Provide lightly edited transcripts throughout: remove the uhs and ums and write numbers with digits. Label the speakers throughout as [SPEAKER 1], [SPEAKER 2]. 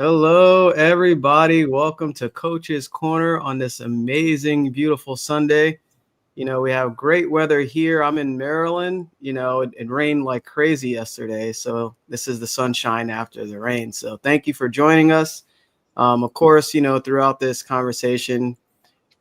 [SPEAKER 1] Hello, everybody. Welcome to Coach's Corner on this amazing, beautiful Sunday. We have great weather here. I'm in Maryland. It rained like crazy yesterday. So this is the sunshine after the rain. So thank you for joining us. Of course, throughout this conversation,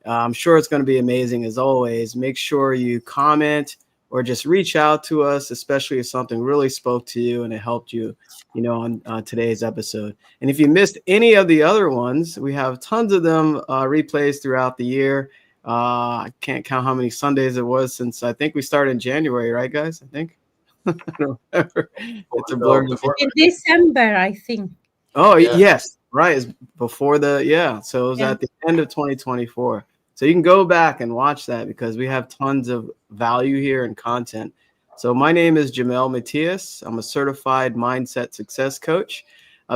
[SPEAKER 1] I'm sure it's going to be amazing as always. Make sure you comment or just reach out to us, especially if something really spoke to you and it helped you, on today's episode. And if you missed any of the other ones, we have tons of them replays throughout the year. I can't count how many Sundays it was since I think we started in January, right, guys? I think. I don't remember. It's a blur.
[SPEAKER 2] In December, I think.
[SPEAKER 1] Oh, yes, right. It's before so it was
[SPEAKER 2] Yeah.
[SPEAKER 1] at the end of 2024. So you can go back and watch that because we have tons of value here and content. So my name is Jamel Matias. I'm a certified mindset success coach.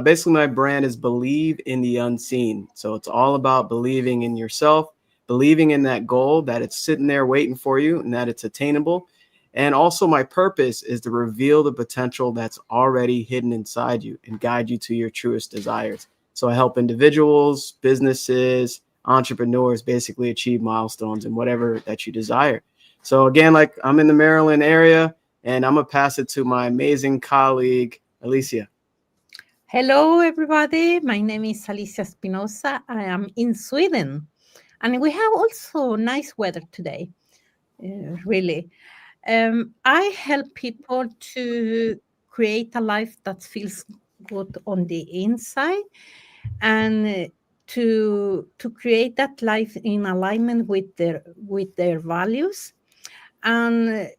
[SPEAKER 1] Basically, my brand is Believe in the Unseen. So it's all about believing in yourself, believing in that goal, that it's sitting there waiting for you and that it's attainable. And also my purpose is to reveal the potential that's already hidden inside you and guide you to your truest desires. So I help individuals, businesses, entrepreneurs basically achieve milestones in whatever that you desire. So again, like I'm in the Maryland area and I'm going to pass it to my amazing colleague, Alicia.
[SPEAKER 2] Hello, everybody. My name is Alicia Spinoza. I am in Sweden, and we have also nice weather today. Really, I help people to create a life that feels good on the inside, and to create that life in alignment with their values. And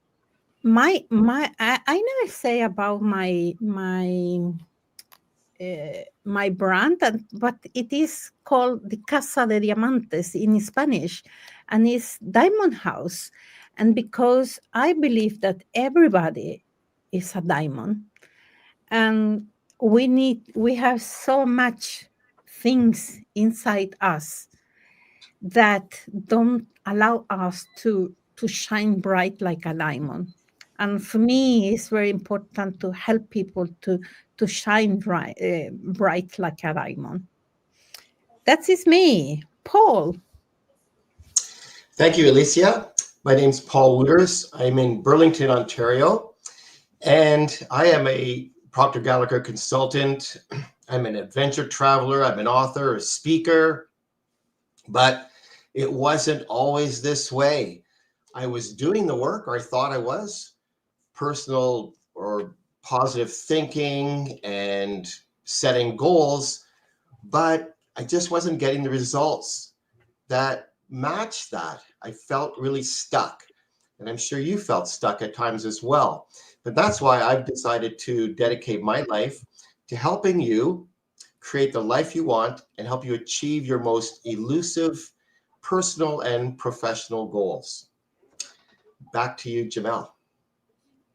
[SPEAKER 2] I never say about my brand, but it is called the Casa de Diamantes in Spanish, and it's Diamond House. And because I believe that everybody is a diamond, and we have so much things inside us that don't allow us to shine bright like a diamond. And for me, it's very important to help people to shine bright like a diamond. That is me, Paul.
[SPEAKER 3] Thank you, Alicia. My name's Paul Wooters. I'm in Burlington, Ontario, and I am a Proctor Gallagher consultant. I'm an adventure traveler. I'm an author, a speaker, but it wasn't always this way. I was doing the work, or I thought I was, personal or positive thinking and setting goals, but I just wasn't getting the results that matched that. I felt really stuck. And I'm sure you felt stuck at times as well. But that's why I've decided to dedicate my life to helping you create the life you want and help you achieve your most elusive personal and professional goals. Back to you, Jamel.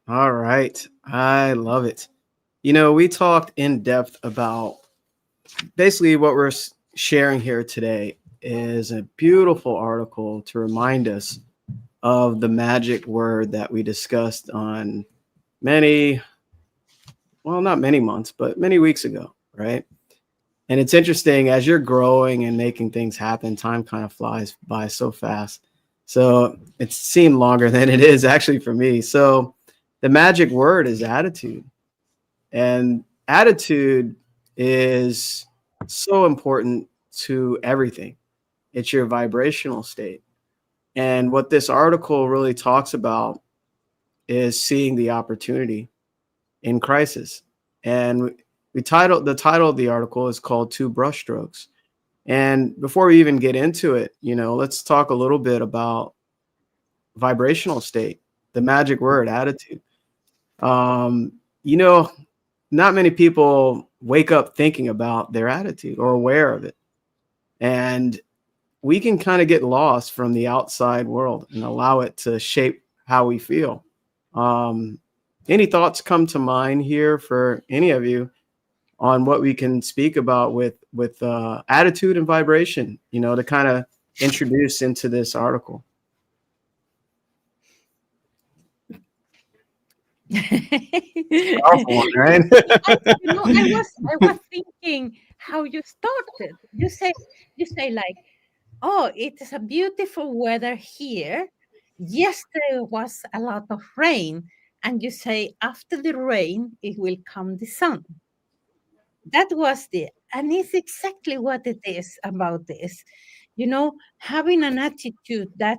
[SPEAKER 1] All right. I love it. We talked in depth about basically what we're sharing here today is a beautiful article to remind us of the magic word that we discussed on not many months, but many weeks ago, right? And it's interesting as you're growing and making things happen, time kind of flies by so fast. So it seemed longer than it is actually for me. So the magic word is attitude. And attitude is so important to everything. It's your vibrational state. And what this article really talks about is seeing the opportunity in crisis. And the title of the article is called Two Brushstrokes. And before we even get into it, let's talk a little bit about vibrational state, the magic word, attitude. Um, not many people wake up thinking about their attitude or aware of it. And we can kind of get lost from the outside world and allow it to shape how we feel. Any thoughts come to mind here for any of you on what we can speak about with attitude and vibration, to kind of introduce into this article?
[SPEAKER 2] I
[SPEAKER 1] Powerful one, right?
[SPEAKER 2] was thinking how you started. You say like, oh, it is a beautiful weather here. Yesterday was a lot of rain. And you say, after the rain, it will come the sun. That was and it's exactly what it is about this. Having an attitude that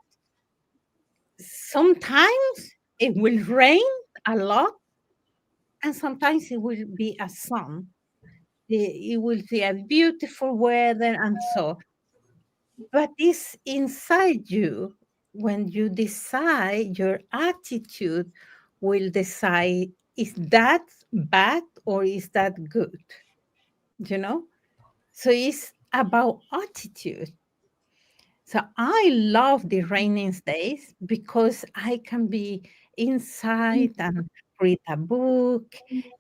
[SPEAKER 2] sometimes it will rain a lot and sometimes it will be a sun. It will be a beautiful weather and so. But it's inside you. When you decide, your attitude will decide, is that bad or is that good? You know? So it's about attitude. So I love the raining days because I can be inside and read a book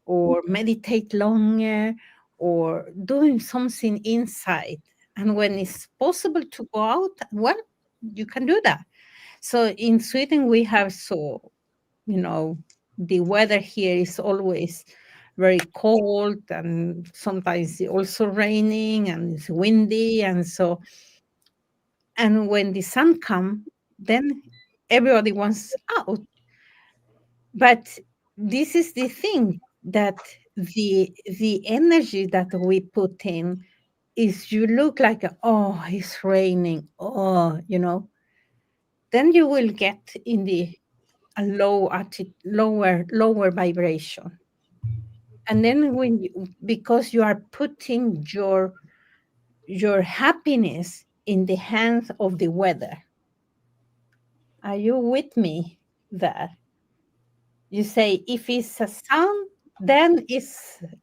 [SPEAKER 2] or meditate longer or doing something inside. And when it's possible to go out, well, you can do that. So in Sweden, we have the weather here is always very cold and sometimes also raining and it's windy. And when the sun comes, then everybody wants out. But this is the thing that the energy that we put in is you look like, oh, it's raining, oh, then you will get in the a lower vibration. And then because you are putting your happiness in the hands of the weather. Are you with me there? You say, if it's a sun, then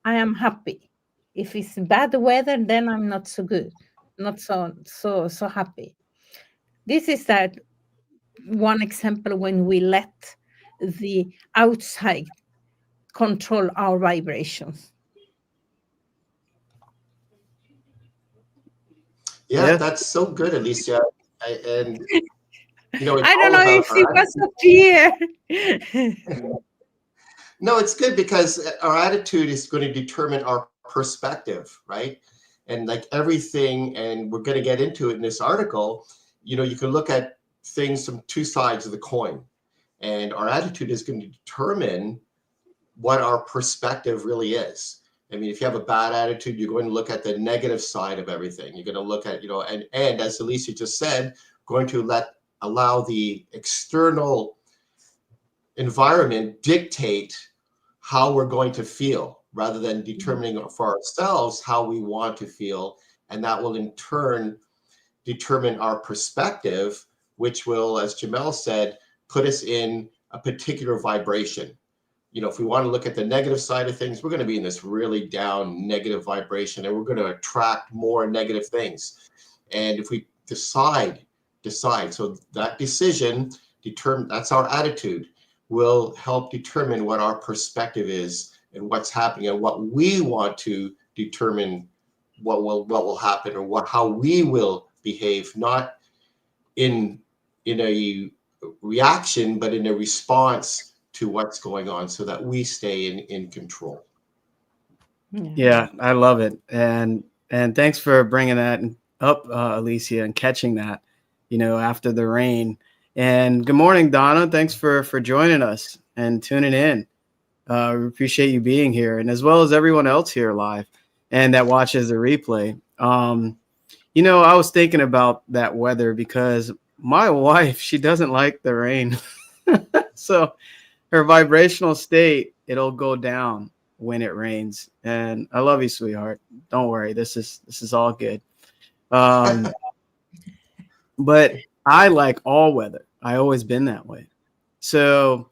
[SPEAKER 2] I am happy. If it's bad weather, then I'm not so good, not so happy. This is that one example when we let the outside control our vibrations.
[SPEAKER 3] Yeah, that's so good, Alicia. And it's
[SPEAKER 2] I don't
[SPEAKER 3] all
[SPEAKER 2] know
[SPEAKER 3] about
[SPEAKER 2] if
[SPEAKER 3] our
[SPEAKER 2] it was so clear.
[SPEAKER 3] No, it's good because our attitude is going to determine our perspective, right? And like everything, and we're going to get into it in this article, you can look at things from two sides of the coin. And our attitude is going to determine what our perspective really is. I mean, if you have a bad attitude, you're going to look at the negative side of everything. You're going to look at, and as Alicia just said, going to allow the external environment dictate how we're going to feel rather than determining for ourselves how we want to feel. And that will in turn determine our perspective, which will, as Jamel said, put us in a particular vibration. If we want to look at the negative side of things, we're going to be in this really down negative vibration and we're going to attract more negative things. And if we decide, so that decision, that's our attitude, will help determine what our perspective is and what's happening and what we want to determine what will happen or how we will behave, not in a reaction, but in a response to what's going on so that we stay in control.
[SPEAKER 1] Yeah, I love it. And thanks for bringing that up, Alicia, and catching that, after the rain. And good morning, Donna. Thanks for joining us and tuning in. We appreciate you being here, and as well as everyone else here live and that watches the replay. I was thinking about that weather because my wife, she doesn't like the rain. So her vibrational state, it'll go down when it rains. And I love you, sweetheart. Don't worry. This is all good. But I like all weather. I always been that way. So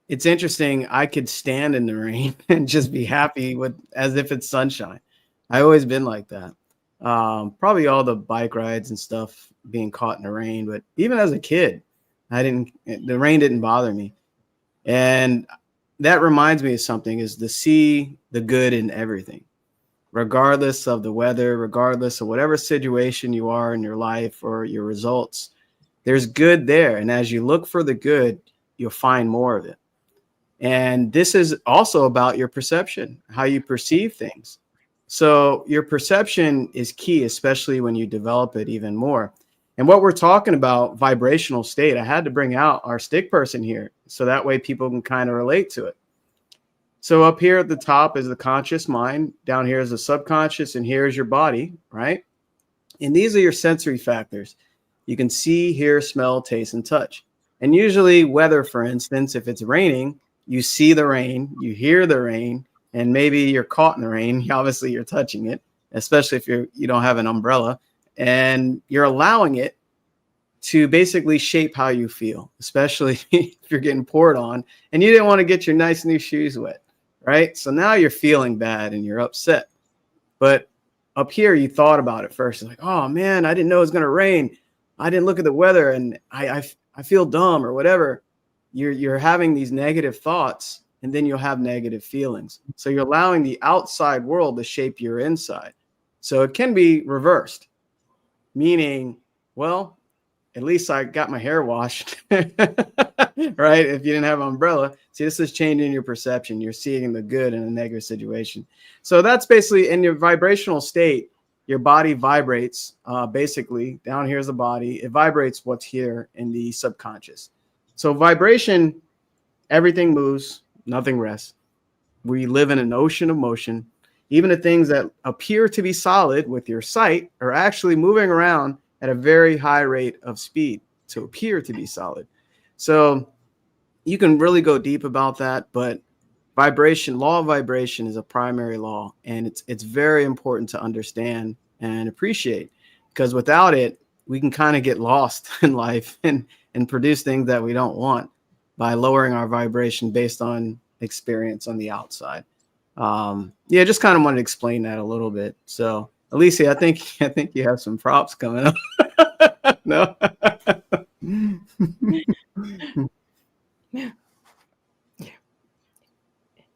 [SPEAKER 1] it's interesting. I could stand in the rain and just be happy as if it's sunshine. I always been like that. Probably all the bike rides and stuff being caught in the rain, but even as a kid, the rain didn't bother me. And that reminds me of something, is to see the good in everything, regardless of the weather, regardless of whatever situation you are in your life or your results. There's good there. And as you look for the good, you'll find more of it. And this is also about your perception, how you perceive things. So your perception is key, especially when you develop it even more. And what we're talking about, vibrational state, I had to bring out our stick person here so that way people can kind of relate to it. So up here at the top is the conscious mind, down here is the subconscious, and here is your body, right? And these are your sensory factors. You can see, hear, smell, taste, and touch. And usually weather, for instance, if it's raining, you see the rain, you hear the rain, and maybe you're caught in the rain. Obviously, you're touching it, especially if you don't have an umbrella, and you're allowing it to basically shape how you feel, especially if you're getting poured on and you didn't want to get your nice new shoes wet, right? So now you're feeling bad and you're upset. But up here, you thought about it first. It's like, oh man, I didn't know it was going to rain. I didn't look at the weather and I feel dumb or whatever. You're having these negative thoughts and then you'll have negative feelings. So you're allowing the outside world to shape your inside. So it can be reversed, meaning, well, at least I got my hair washed, right? If you didn't have an umbrella. See, this is changing your perception. You're seeing the good in a negative situation. So that's basically in your vibrational state, your body vibrates. Basically, down here is the body. It vibrates what's here in the subconscious. So vibration, everything moves, nothing rests. We live in an ocean of motion. Even the things that appear to be solid with your sight are actually moving around at a very high rate of speed to appear to be solid. So you can really go deep about that, but vibration, law of vibration is a primary law, and it's very important to understand and appreciate, because without it, we can kind of get lost in life and produce things that we don't want by lowering our vibration based on experience on the outside. Yeah, just kind of wanted to explain that a little bit. So Alicia, I think you have some props coming up. No.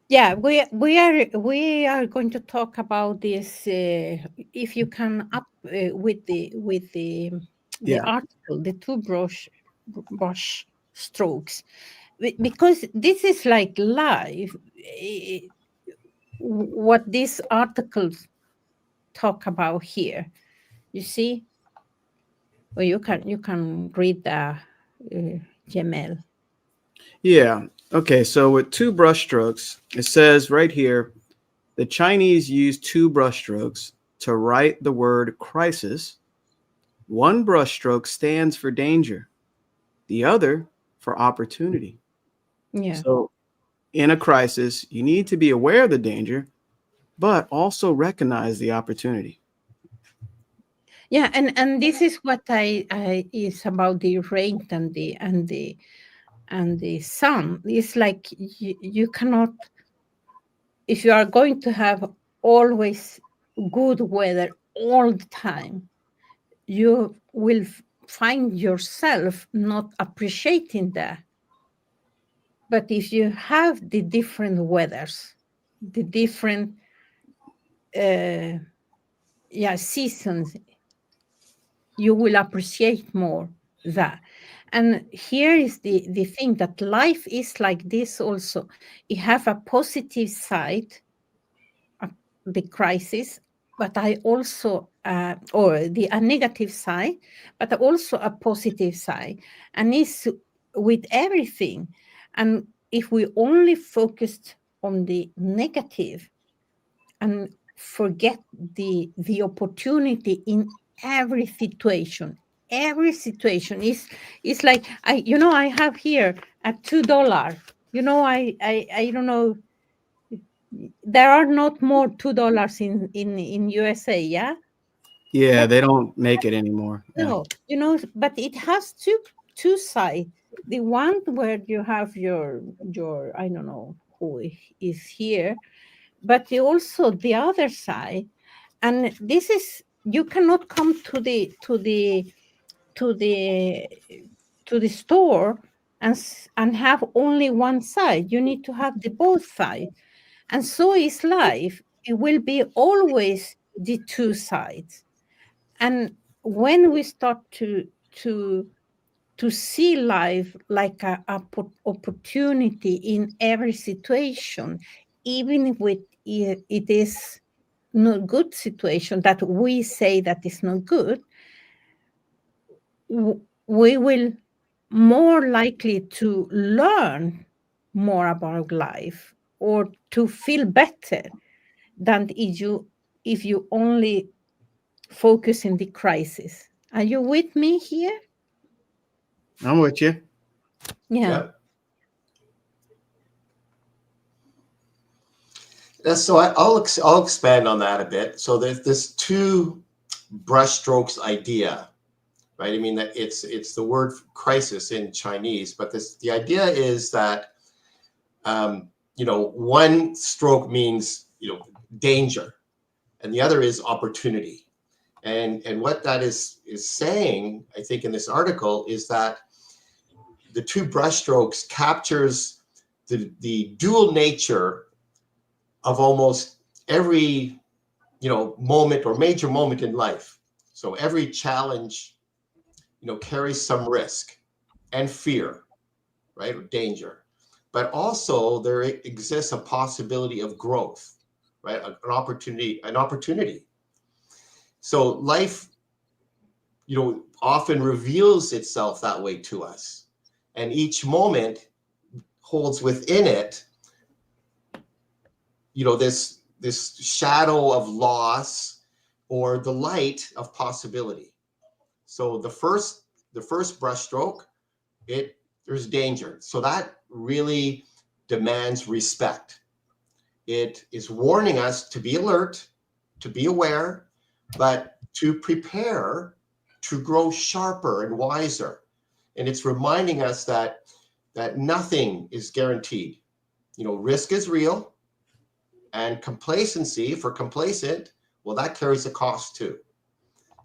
[SPEAKER 2] Yeah, we are going to talk about this. If you can up with the
[SPEAKER 1] Yeah.
[SPEAKER 2] article, the two brush strokes, because this is like live. What these articles talk about here, you see. Well, you can read the Jamel.
[SPEAKER 1] Yeah. Okay. So with two brush strokes, it says right here, the Chinese use two brush strokes to write the word crisis. One brush stroke stands for danger, the other for opportunity.
[SPEAKER 2] Yeah.
[SPEAKER 1] So in a crisis, you need to be aware of the danger, but also recognize the opportunity.
[SPEAKER 2] Yeah, and this is what I is about the rain and the sun. It's like you cannot, if you are going to have always good weather all the time, you will find yourself not appreciating that. But if you have the different weathers, the different seasons, you will appreciate more that. And here is the thing, that life is like this also. It have a positive side, uh, the crisis, but I also or the a negative side, but also a positive side, and it's with everything. And if we only focused on the negative and forget the opportunity in every situation is like, I have here a $2. I don't know, there are not more $2 in USA, yeah.
[SPEAKER 1] Yeah,
[SPEAKER 2] But
[SPEAKER 1] they don't make it anymore. Yeah.
[SPEAKER 2] no, but it has two sides. The one where you have your I don't know who is here, but also the other side. And this is, you cannot come to the to the store and have only one side. You need to have the both sides. And so is life. It will be always the two sides. And when we start to see life like a opportunity in every situation, even if it is not good situation that we say that is not good, we will more likely to learn more about life or to feel better than if you only focus in the crisis. Are you with me here?
[SPEAKER 1] I'm with you.
[SPEAKER 2] Yeah.
[SPEAKER 3] Yeah. So I'll expand on that a bit. So there's this two brushstrokes idea, right? I mean that it's the word crisis in Chinese, but the idea is that one stroke means danger, and the other is opportunity. And what that is saying, I think, in this article is that the two brushstrokes captures the dual nature of almost every moment or major moment in life. So every challenge carries some risk and fear, right, or danger, but also there exists a possibility of growth, right, an opportunity. So life often reveals itself that way to us, and each moment holds within it this shadow of loss or the light of possibility. So the first brushstroke, there's danger. So that really demands respect. It is warning us to be alert, to be aware, but to prepare to grow sharper and wiser. And it's reminding us that nothing is guaranteed. Risk is real. And complacency, for complacent, well, that carries a cost too.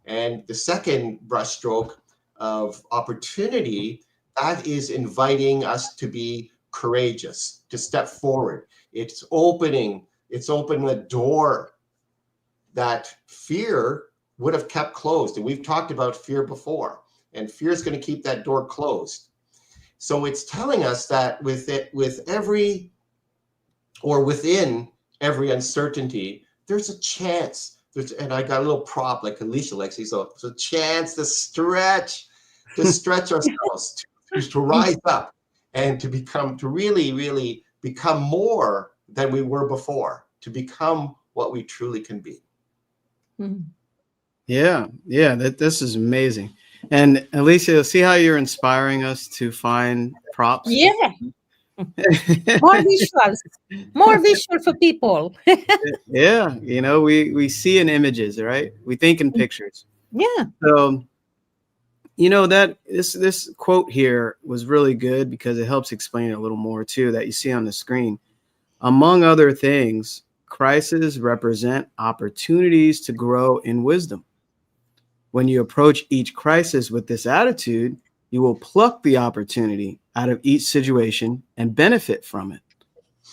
[SPEAKER 3] And the second brushstroke of opportunity, that is inviting us to be courageous, to step forward. It's opening the door that fear would have kept closed. And we've talked about fear before, and fear is going to keep that door closed. So it's telling us that within every uncertainty, there's a chance. And I got a little prop like Alicia likes. So there's a chance to stretch ourselves, to rise up, and to really, really become more than we were before, to become what we truly can be.
[SPEAKER 1] Yeah, this is amazing. And Alicia, see how you're inspiring us to find props?
[SPEAKER 2] Yeah. More visual for people.
[SPEAKER 1] Yeah, we see in images, right? We think in pictures.
[SPEAKER 2] Yeah.
[SPEAKER 1] So that this quote here was really good because it helps explain it a little more too, that you see on the screen. Among other things, crises represent opportunities to grow in wisdom. When you approach each crisis with this attitude, you will pluck the opportunity out of each situation and benefit from it.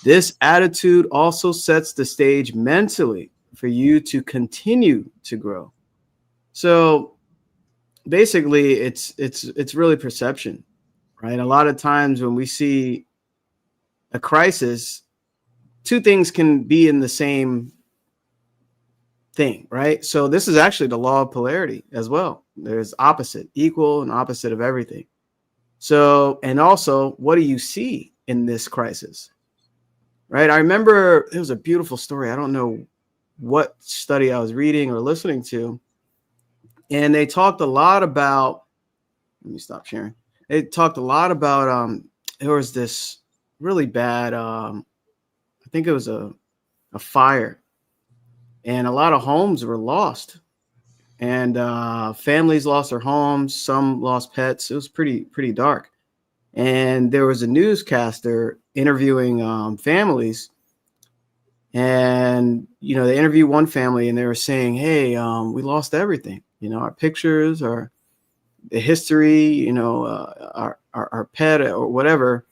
[SPEAKER 1] This attitude also sets the stage mentally for you to continue to grow. So basically, it's really perception, right? A lot of times when we see a crisis, two things can be in the same thing, right? So this is actually the law of polarity as well. There's opposite, equal, and opposite of everything. So, and also, what do you see in this crisis? Right? I remember it was a beautiful story. I don't know what study I was reading or listening to. And they talked a lot about, let me stop sharing. They talked a lot about, there was this really bad, I think it was a fire, and a lot of homes were lost, and families lost their homes. Some lost pets. It was pretty dark. And there was a newscaster interviewing families, and they interviewed one family, and they were saying, "Hey, we lost everything. Our pictures, our the history, our pet or whatever,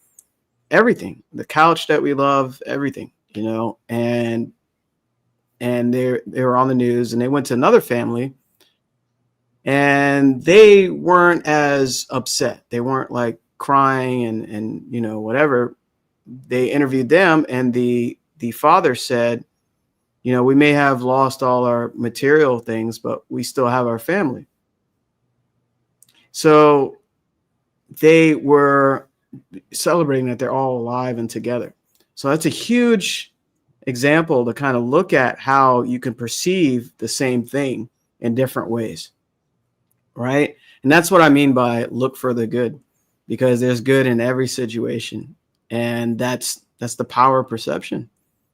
[SPEAKER 1] everything, the couch that we love, everything, and they were on the news, and they went to another family, and they weren't as upset. They weren't like crying and whatever. They interviewed them, and the father said, We may have lost all our material things, but we still have our family. So they were celebrating that they're all alive and together. So that's a huge example to kind of look at how you can perceive the same thing in different ways, right? And that's what I mean by look for the good, because there's good in every situation, and that's the power of perception.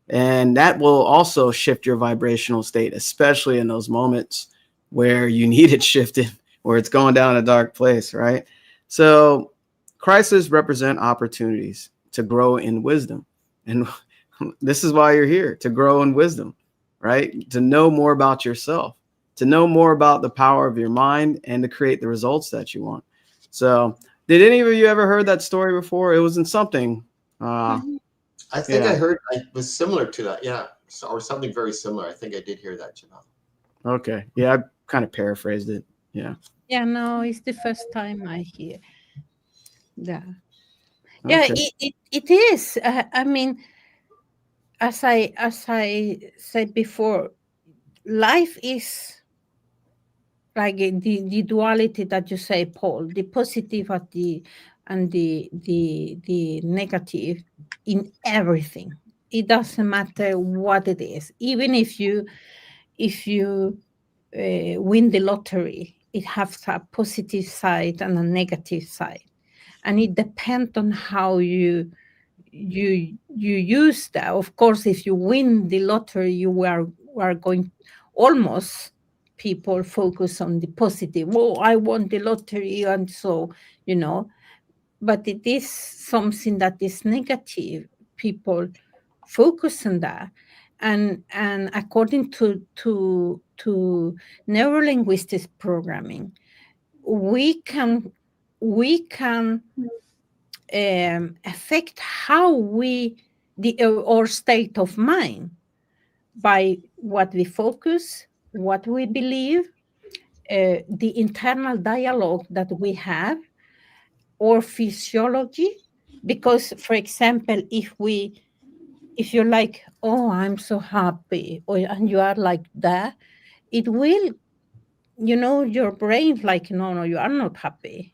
[SPEAKER 1] And that will also shift your vibrational state, especially in those moments where you need it shifted, where it's going down a dark place, right? So crises represent opportunities to grow in wisdom. And this is why you're here, to grow in wisdom, right? To know more about yourself, to know more about the power of your mind, and to create the results that you want. So did any of you ever heard that story before? It was in something.
[SPEAKER 3] I think I
[SPEAKER 1] Yeah.
[SPEAKER 3] heard it was similar to that. Yeah. Or something very similar. I think I did hear that, Jamel.
[SPEAKER 1] Okay. Yeah, I kind of paraphrased it. Yeah.
[SPEAKER 2] Yeah, no, it's the first time I hear that. Yeah,
[SPEAKER 1] Okay.
[SPEAKER 2] it is. I mean, as I said before, life is like the duality that you say, Paul, the positive and the negative in everything. It doesn't matter what it is. Even if you win the lottery, it has a positive side and a negative side, and it depends on how you use that. Of course, if you win the lottery, you are going, almost people focus on the positive. Oh, I won the lottery, and so you know. But it is something that is negative. People focus on that, and according to neurolinguistic programming, we can affect how we the our state of mind by what we focus, what we believe, the internal dialogue that we have, or physiology. Because, for example, if you're like, oh, I'm so happy, and you are like that, it will, your brain like, no, no, you are not happy.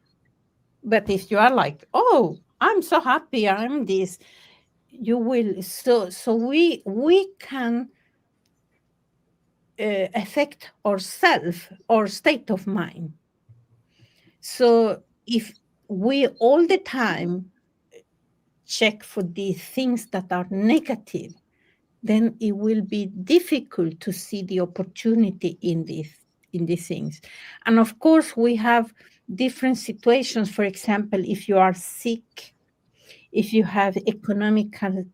[SPEAKER 2] But if you are like, oh, I'm so happy, I'm this, you will. So we can affect ourself, our state of mind. So if we all the time check for the things that are negative, then it will be difficult to see the opportunity in these things. And of course, we have different situations. For example, if you are sick, if you have economical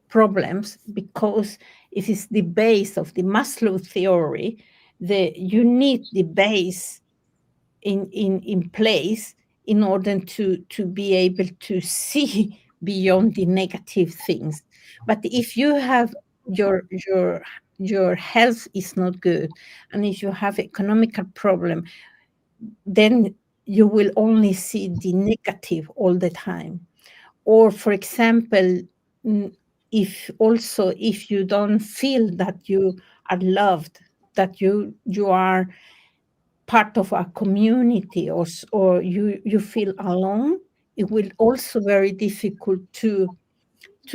[SPEAKER 2] problems, because it is the base of the Maslow theory, you need the base in place in order to be able to see beyond the negative things. But if you have your health is not good, and if you have economical problem, then you will only see the negative all the time. Or, for example, mm, if you don't feel that you are loved, that you are part of a community, or you feel alone, it will also very difficult to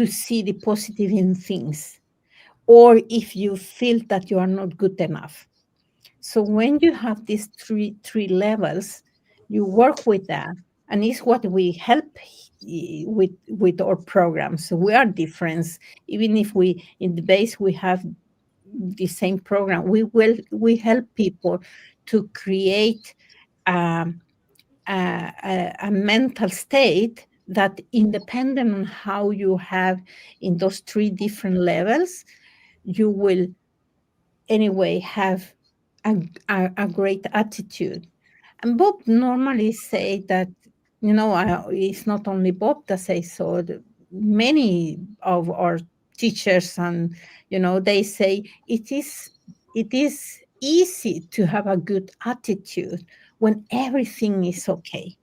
[SPEAKER 2] see the positive in things. Or if you feel that you are not good enough. So when you have these three levels, you work with that, and it's what we help with our programs. So we are different, even if we in the base we have the same program. We help people to create um, a mental state that, independent on how you have in those three different levels, you will anyway have a great attitude. And Bob normally say that, it's not only Bob that says so. Many of our teachers, and they say it is easy to have a good attitude when everything is okay.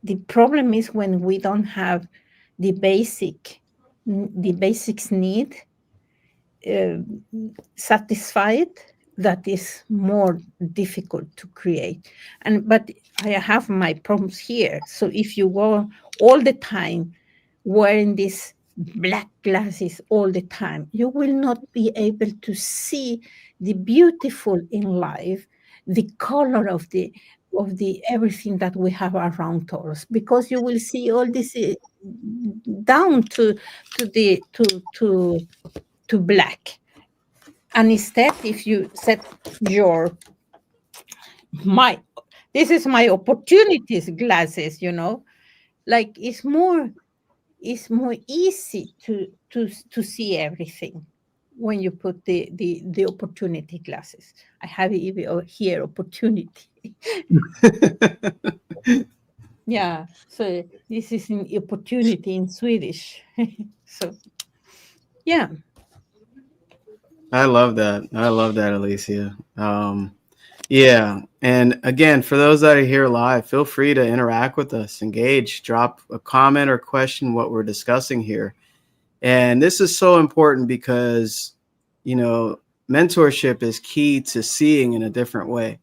[SPEAKER 2] The problem is when we don't have the basics need, uh, satisfied, that is more difficult to create. And but I have my problems here. So if you go all the time wearing these black glasses all the time, you will not be able to see the beautiful in life, the color of the everything that we have around us, because you will see all this down to the to black. And instead, if you set your my this is my opportunities glasses, like it's more easy to see everything when you put the opportunity glasses. I have even here opportunity. Yeah, so this is an opportunity in Swedish. So yeah.
[SPEAKER 1] I love that. I love that, Alicia. Yeah. And again, for those that are here live, feel free to interact with us, engage, drop a comment or question what we're discussing here. And this is so important because, mentorship is key to seeing in a different way.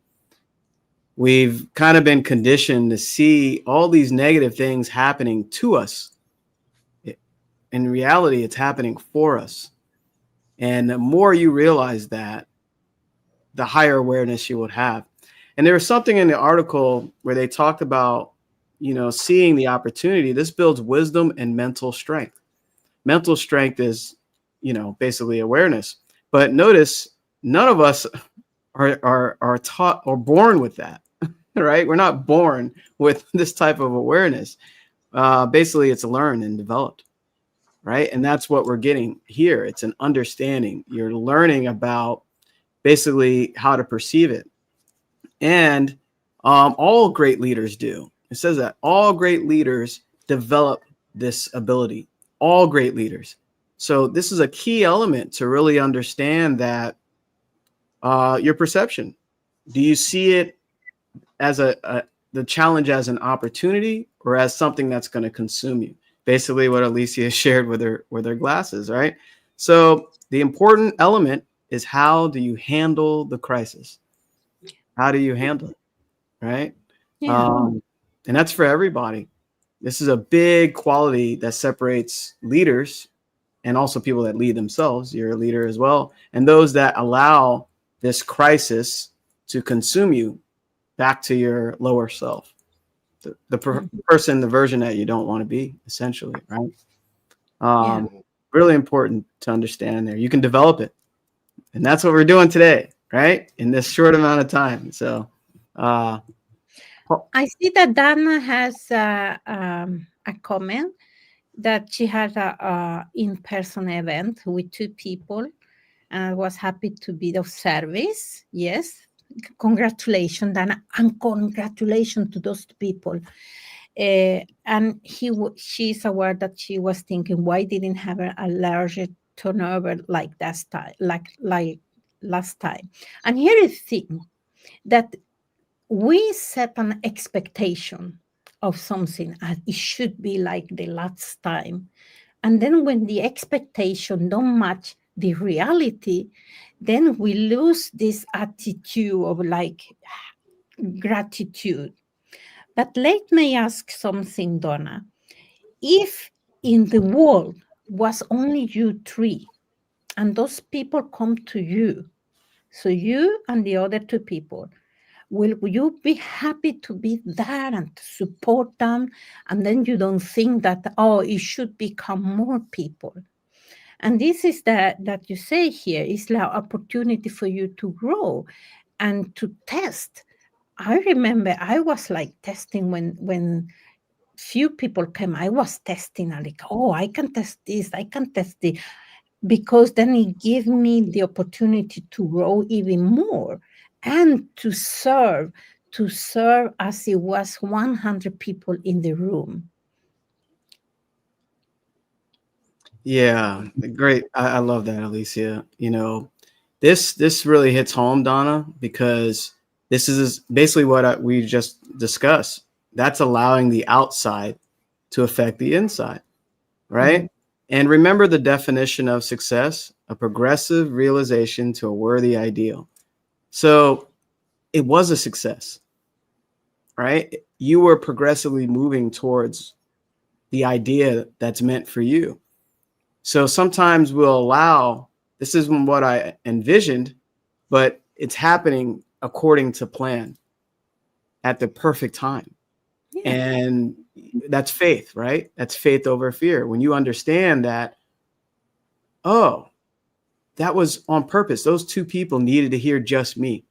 [SPEAKER 1] We've kind of been conditioned to see all these negative things happening to us. In reality, it's happening for us. And the more you realize that, the higher awareness you would have. And there was something in the article where they talked about, seeing the opportunity. This builds wisdom and mental strength. Mental strength is, basically awareness. But notice none of us are taught or born with that, right? We're not born with this type of awareness. Basically, it's learned and developed, right? And that's what we're getting here. It's an understanding. You're learning about basically how to perceive it. And all great leaders do. It says that all great leaders develop this ability. All great leaders. So this is a key element to really understand that your perception. Do you see it as the challenge as an opportunity or as something that's going to consume you? Basically, what Alicia shared with her glasses, right? So the important element is, how do you handle the crisis? How do you handle it, right?
[SPEAKER 2] Yeah.
[SPEAKER 1] And that's for everybody. This is a big quality that separates leaders and also people that lead themselves. You're a leader as well. And those that allow this crisis to consume you back to your lower self, the person, the version that you don't want to be, essentially, right?
[SPEAKER 2] Yeah.
[SPEAKER 1] Really important to understand there. You can develop it. And that's what we're doing today, right? In this short amount of time. So
[SPEAKER 2] I see that Dana has a comment that she had a in-person event with 2 people, and I was happy to be of service. Yes, congratulations, Dana, and congratulations to those people. And she's aware that she was thinking, why didn't have a larger turnover like that time, like last time? And here is the thing, that we set an expectation of something as it should be like the last time, and then when the expectation don't match the reality, then we lose this attitude of like gratitude. But let me ask something, Donna. If in the world was only you 3, and those people come to you, so you and the other 2 people, will you be happy to be there and to support them? And then you don't think that, oh, it should become more people. And this is that you say here is the opportunity for you to grow and to test. I remember I was like testing when few people came. I was testing, and like, oh, I can test this, I can test this, because then it gave me the opportunity to grow even more and to serve as it was 100 people in the room.
[SPEAKER 1] yeah, great. I love that, Alicia. This really hits home, Donna, because this is basically what we just discussed. That's allowing the outside to affect the inside, right?
[SPEAKER 2] Mhm.
[SPEAKER 1] And remember the definition of success. a progressive realization to a worthy ideal. So it was a success, right? You were progressively moving towards the idea that's meant for you. So sometimes we'll allow, this isn't what I envisioned, but it's happening according to plan at the perfect time.
[SPEAKER 2] Yeah.
[SPEAKER 1] And that's faith, right? That's faith over fear. When you understand that, oh, that was on purpose. Those two people needed to hear just me,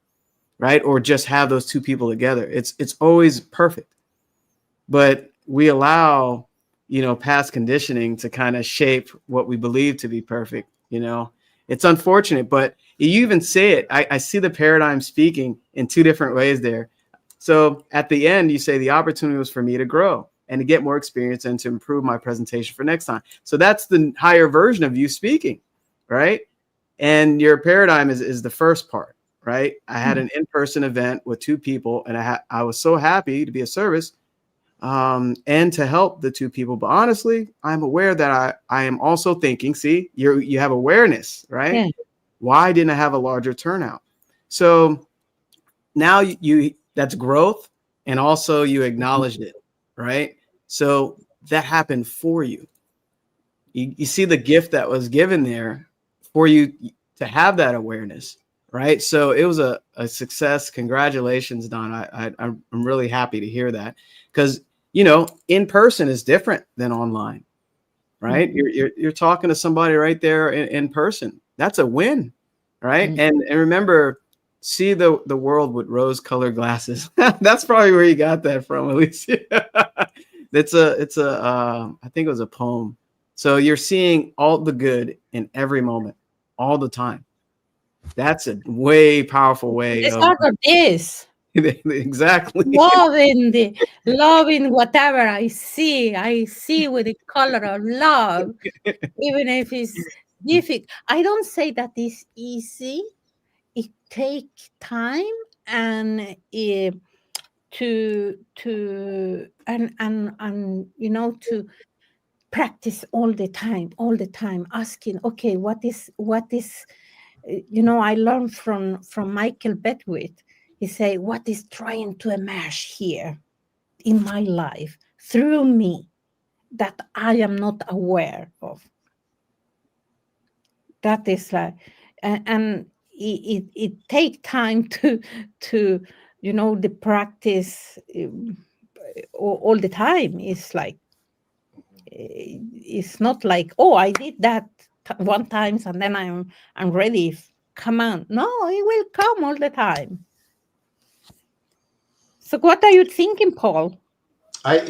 [SPEAKER 1] right? Or just have those two people together. It's always perfect. But we allow, past conditioning to kind of shape what we believe to be perfect. It's unfortunate, but you even say it. I see the paradigm speaking in two different ways there. So at the end, you say the opportunity was for me to grow and to get more experience and to improve my presentation for next time. So that's the higher version of you speaking, right? And your paradigm is the first part, right? I had an in-person event with two people, and I was so happy to be of service and to help the two people. But honestly, I'm aware that I am also thinking, see, you have awareness, right?
[SPEAKER 2] Yeah.
[SPEAKER 1] Why didn't I have a larger turnout? So now you that's growth, and also you acknowledged it, right? So that happened for you. You see the gift that was given there for you to have that awareness, right? So it was a success. Congratulations, Don. I'm really happy to hear that, because in person is different than online, right? You're talking to somebody right there in person. That's a win, right? And remember, see the world with rose-colored glasses. That's probably where you got that from, Alicia. it's a I think it was a poem. So you're seeing all the good in every moment, all the time. That's a way powerful way
[SPEAKER 2] It's
[SPEAKER 1] of
[SPEAKER 2] sort of this.
[SPEAKER 1] exactly.
[SPEAKER 2] Loving whatever I see with the color of love, even if it's difficult. I don't say that it's easy. It takes time, and to practice all the time, asking, okay, what is I learned from Michael Beckwith. He say, what is trying to emerge here in my life through me that I am not aware of? That is like, and it take time to the practice all the time. It's like, it's not like, oh, I did that one time and then I'm ready. Come on. No, it will come all the time. So what are you thinking, Paul?
[SPEAKER 3] I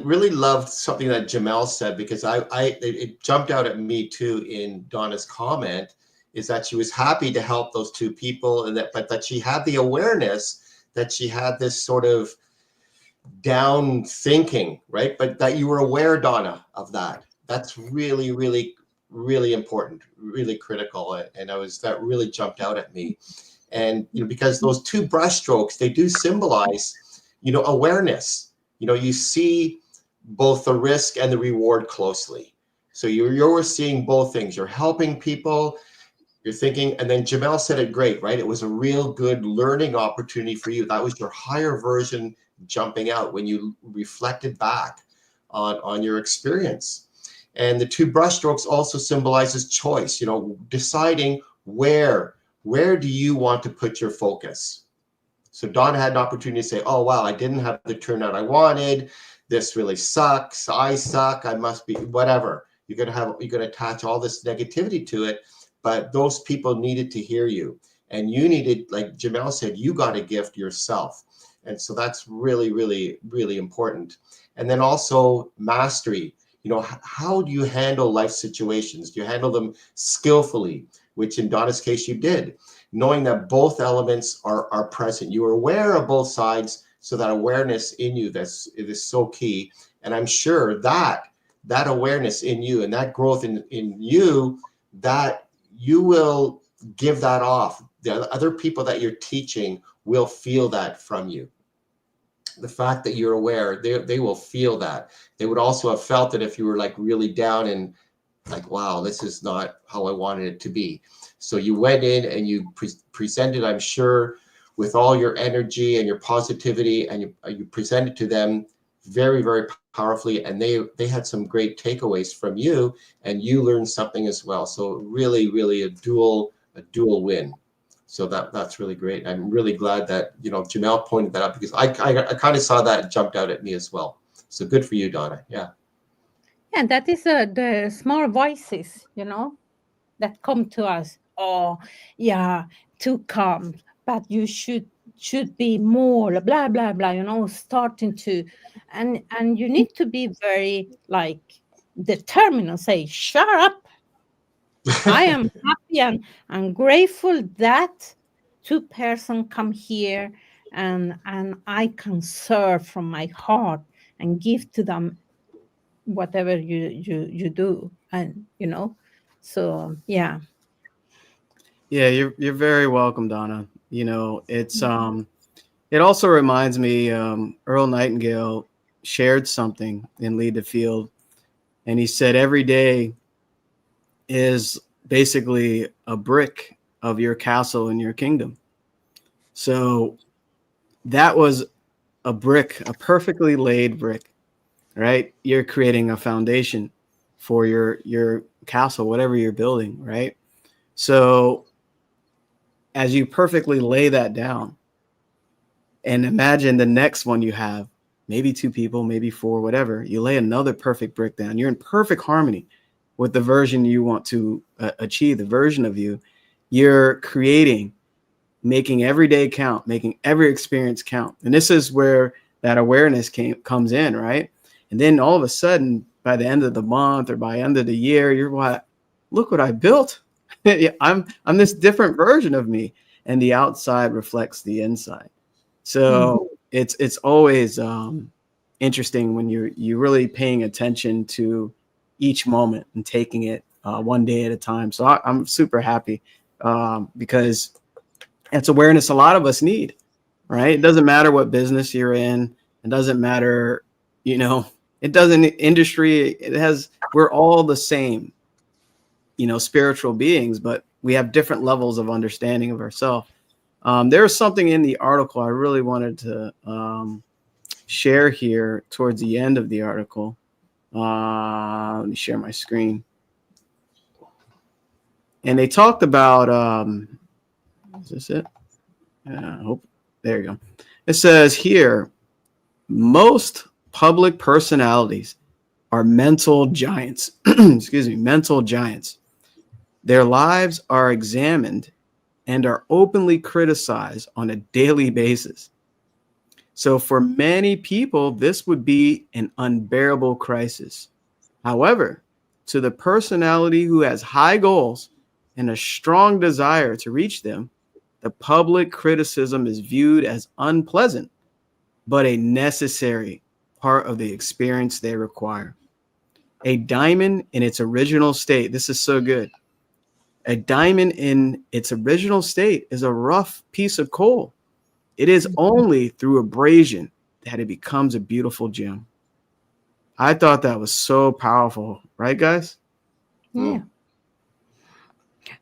[SPEAKER 3] really loved something that Jamel said, because it jumped out at me too in Donna's comment, is that she was happy to help those two people, and but that she had the awareness that she had this sort of down thinking, right? But that you were aware, Donna, of that. That's really, really, really important, really critical. And that really jumped out at me. And, because those two brushstrokes, they do symbolize, awareness. You see both the risk and the reward closely. So you're seeing both things. You're helping people, you're thinking, and then Jamel said it great, right? It was a real good learning opportunity for you. That was your higher version jumping out when you reflected back on your experience. And the two brushstrokes also symbolizes choice, deciding where do you want to put your focus. So Don had an opportunity to say, oh, wow, I didn't have the turnout I wanted. This really sucks. I suck. I must be whatever. You're going to attach all this negativity to it. But those people needed to hear you. And you needed, like Jamel said, you got a gift yourself. And so that's really, really, really important. And then also mastery. How do you handle life situations? Do you handle them skillfully, which in Donna's case you did, knowing that both elements are present. You are aware of both sides, so that awareness in you, it is so key. And I'm sure that awareness in you and that growth in you, that you will give that off. The other people that you're teaching will feel that from you. The fact that you're aware, they will feel that. They would also have felt it if you were like really down and like, wow, this is not how I wanted it to be. So you went in and you presented, I'm sure, with all your energy and your positivity, and you presented to them very, very powerfully, and they had some great takeaways from you, and you learned something as well. So really, really a dual win. So that's really great. I'm really glad that Jamel pointed that out, because I kind of saw that, jumped out at me as well. So good for you, Donna. Yeah.
[SPEAKER 2] And that is the small voices, that come to us. Oh, yeah, too calm, but you should be more blah blah blah. Starting to, and you need to be very like determined and say, "Shut up! I am happy and grateful that two-person come here, and I can serve from my heart and give to them whatever you do, and so yeah.
[SPEAKER 1] Yeah, you're very welcome, Donna. It also reminds me, Earl Nightingale shared something in Lead the Field, and he said every day is basically a brick of your castle in your kingdom. So that was a brick, a perfectly laid brick, right? You're creating a foundation for your castle, whatever you're building, right? So as you perfectly lay that down, and imagine the next one you have, maybe two people, maybe four, whatever, you lay another perfect brick down. You're in perfect harmony with the version you want to achieve, the version of you. You're creating, making every day count, making every experience count. And this is where that awareness comes in, right? And then all of a sudden, by the end of the month or by end of the year, you're what? Look what I built. I'm this different version of me. And the outside reflects the inside. So it's always interesting when you're really paying attention to each moment and taking it one day at a time. So I'm super happy because it's awareness a lot of us need, right? It doesn't matter what business you're in. It doesn't matter, it doesn't industry. We're all the same, spiritual beings, but we have different levels of understanding of ourselves. There's something in the article I really wanted to share here towards the end of the article. Let me share my screen. And they talked about, is this it? I hope, there you go. It says here, most public personalities are mental giants. Excuse me, mental giants. Their lives are examined and are openly criticized on a daily basis. So for many people, this would be an unbearable crisis. However, to the personality who has high goals and a strong desire to reach them, the public criticism is viewed as unpleasant, but a necessary part of the experience they require. A diamond in its original state, this is so good. A diamond in its original state is a rough piece of coal. It is only through abrasion that it becomes a beautiful gem. I thought that was so powerful, right, guys?
[SPEAKER 2] Yeah.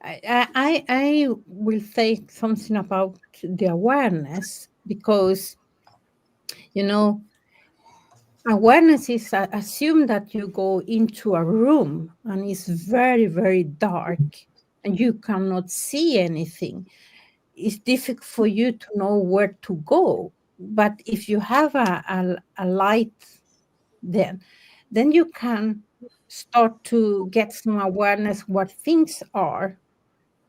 [SPEAKER 2] I will say something about the awareness, because awareness is assume that you go into a room and it's very, very dark and you cannot see anything. It's difficult for you to know where to go. But if you have a light, then you can start to get some awareness what things are,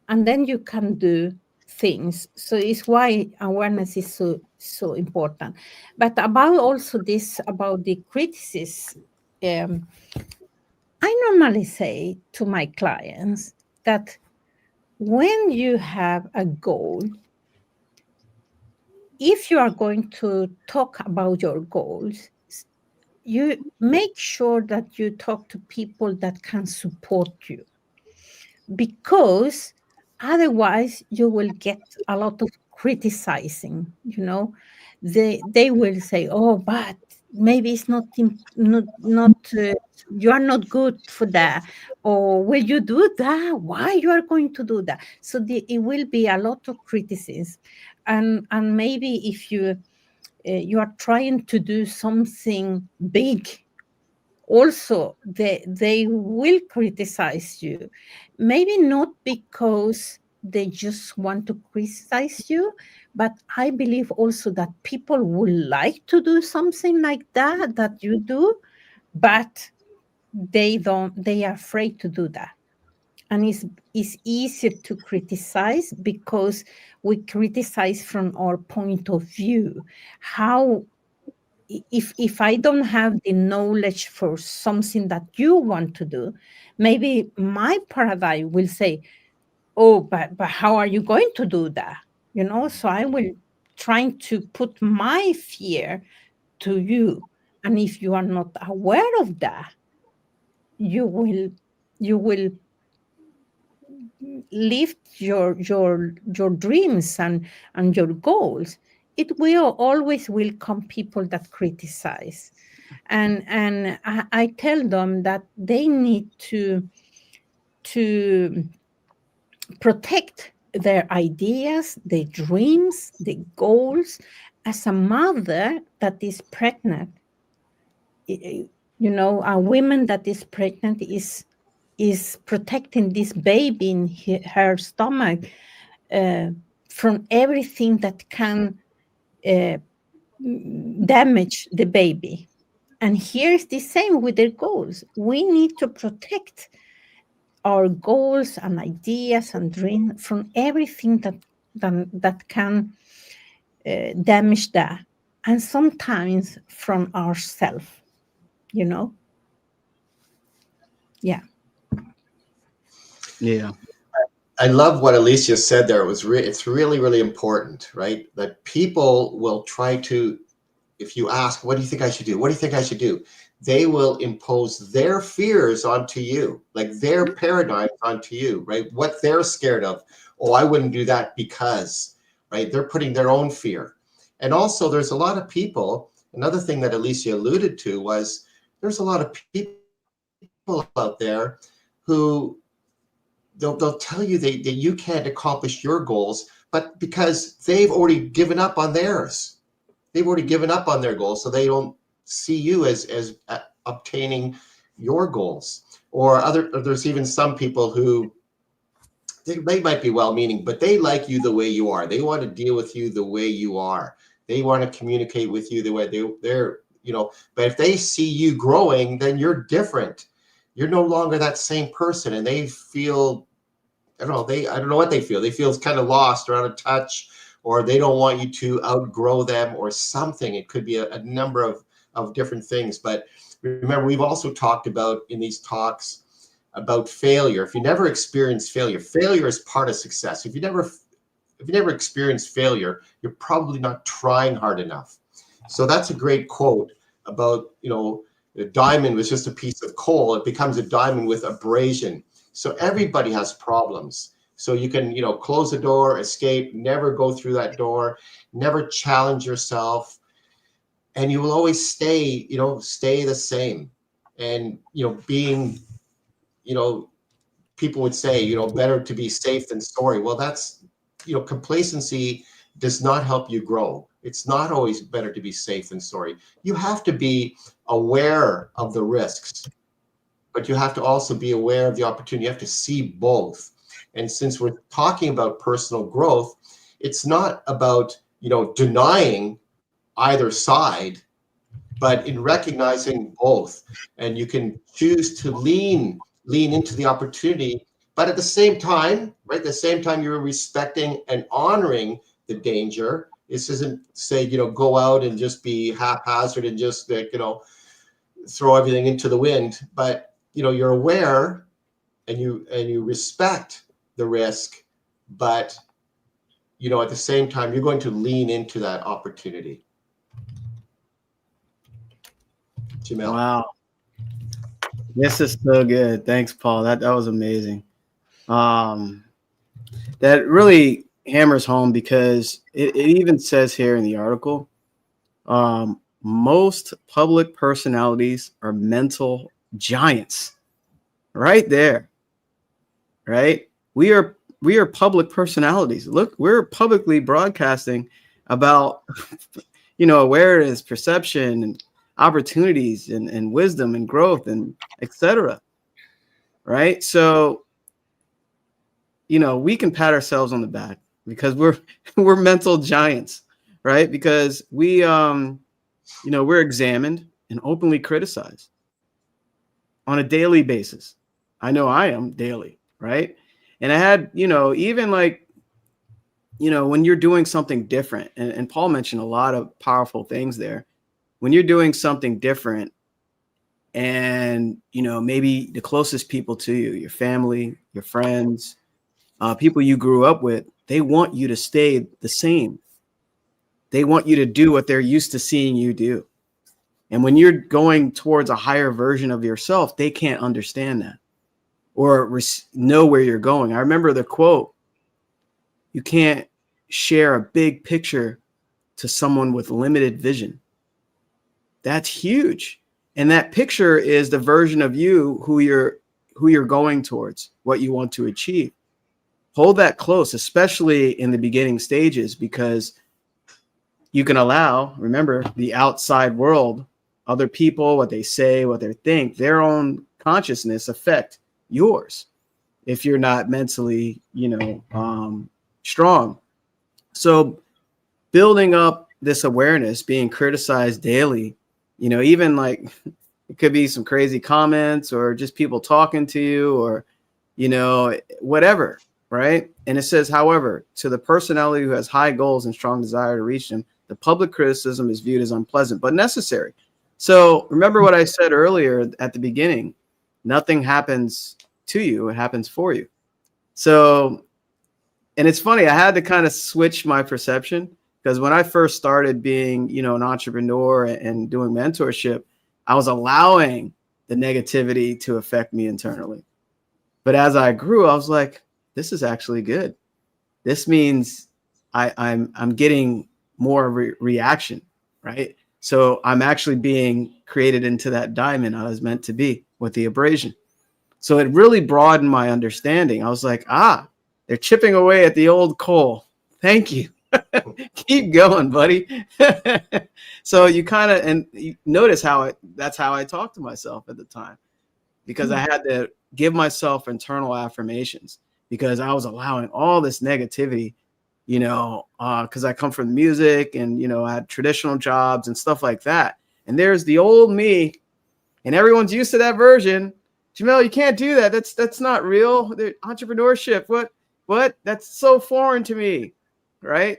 [SPEAKER 2] and then you can do things. So it's why awareness is so important. But about also this about the criticism, I normally say to my clients that when you have a goal, if you are going to talk about your goals, you make sure that you talk to people that can support you, because otherwise you will get a lot of criticizing. They will say, oh, but maybe it's not you are not good for that, or will you do that, why you are going to do that. So it will be a lot of criticism, and maybe if you are trying to do something big, also they will criticize you, maybe not because they just want to criticize you, but I believe also that people would like to do something like that you do, but they are afraid to do that. And it's easier to criticize because we criticize from our point of view. How, if I don't have the knowledge for something that you want to do, maybe my paradigm will say, oh, but how are you going to do that? So I will trying to put my fear to you. And if you are not aware of that, you will lift your dreams and your goals. It will always will come people that criticize, and I tell them that they need to protect their ideas, their dreams, their goals. As a mother that is pregnant, a woman that is pregnant is protecting this baby in her stomach from everything that can uh, damage the baby. And here's the same with their goals. We need to protect our goals and ideas and dreams from everything that can damage that, and sometimes from ourselves. You know, yeah.
[SPEAKER 1] Yeah.
[SPEAKER 3] I love what Alicia said there. It's really, really important, right? That people will try to, if you ask, what do you think I should do? What do you think I should do? They will impose their fears onto you, like their paradigms onto you, right? What they're scared of. Oh, I wouldn't do that because, right? They're putting their own fear. And also there's a lot of people, another thing that Alicia alluded to was there's a lot of people out there who they'll tell you that you can't accomplish your goals, but because they've already given up on theirs. They've already given up on their goals, so they don't see you as obtaining your goals. Or there's even some people who they might be well-meaning, but they like you the way you are. They want to deal with you the way you are. They want to communicate with you the way they're, but if they see you growing, then you're different. You're no longer that same person, and they feel, I don't know what they feel. They feel kind of lost or out of touch, or they don't want you to outgrow them or something. It could be a number of different things. But remember, we've also talked about in these talks about failure. If you never experience failure, failure is part of success. If you never experience failure, you're probably not trying hard enough. So that's a great quote about, a diamond was just a piece of coal. It becomes a diamond with abrasion. So everybody has problems. So you can, close the door, escape, never go through that door, never challenge yourself. And you will always stay the same. And, being, people would say, better to be safe than sorry. Well, that's, complacency does not help you grow. It's not always better to be safe than sorry. You have to be aware of the risks, but you have to also be aware of the opportunity. You have to see both. And since we're talking about personal growth, it's not about, denying either side, but in recognizing both. And you can choose to lean into the opportunity, but at the same time, right, you're respecting and honoring the danger. This isn't say, go out and just be haphazard and just, throw everything into the wind, but you're aware and you respect the risk, but at the same time you're going to lean into that opportunity. Jamel.
[SPEAKER 1] Wow. This is so good. Thanks, Paul. That was amazing. That really hammers home because it even says here in the article, most public personalities are mental giants. Right there. Right? We are public personalities. Look, we're publicly broadcasting about awareness, perception, and opportunities, and wisdom and growth, and etc. Right? So, we can pat ourselves on the back because we're mental giants, right? Because we're examined and openly criticized on a daily basis. I know I am daily, right? And I had, even like, when you're doing something different, and Paul mentioned a lot of powerful things there. When you're doing something different, and maybe the closest people to you, your family, your friends, people you grew up with, they want you to stay the same. They want you to do what they're used to seeing you do. And when you're going towards a higher version of yourself, they can't understand that or know where you're going. I remember the quote, you can't share a big picture to someone with limited vision. That's huge. And that picture is the version of you who you're going towards, what you want to achieve. Hold that close, especially in the beginning stages, because you can allow, remember, the outside world, other people, what they say, what they think, their own consciousness affect yours if you're not mentally, strong. So building up this awareness, being criticized daily, even like it could be some crazy comments or just people talking to you or, whatever, right? And it says, however, to the personality who has high goals and strong desire to reach them, the public criticism is viewed as unpleasant, but necessary. So remember what I said earlier at the beginning, nothing happens to you, it happens for you. So, and it's funny, I had to kind of switch my perception because when I first started being, an entrepreneur and doing mentorship, I was allowing the negativity to affect me internally. But as I grew, I was like, this is actually good. This means I'm getting more reaction, right? So I'm actually being created into that diamond I was meant to be with the abrasion. So it really broadened my understanding. I was like, they're chipping away at the old coal. Thank you. Keep going, buddy. So you kind of, and you notice that's how I talked to myself at the time, because I had to give myself internal affirmations because I was allowing all this negativity, because I come from music and, I had traditional jobs and stuff like that. And there's the old me and everyone's used to that version. Jamel, you can't do that. That's not real. Entrepreneurship. What? That's so foreign to me. Right.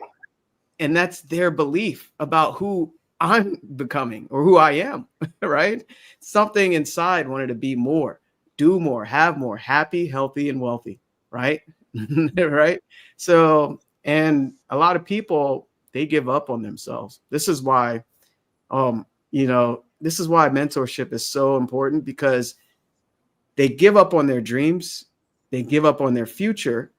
[SPEAKER 1] And that's their belief about who I'm becoming or who I am. Right. Something inside wanted to be more, do more, have more, happy, healthy, and wealthy. Right. Right. So, and a lot of people, they give up on themselves. This is why, this is why mentorship is so important, because they give up on their dreams. They give up on their future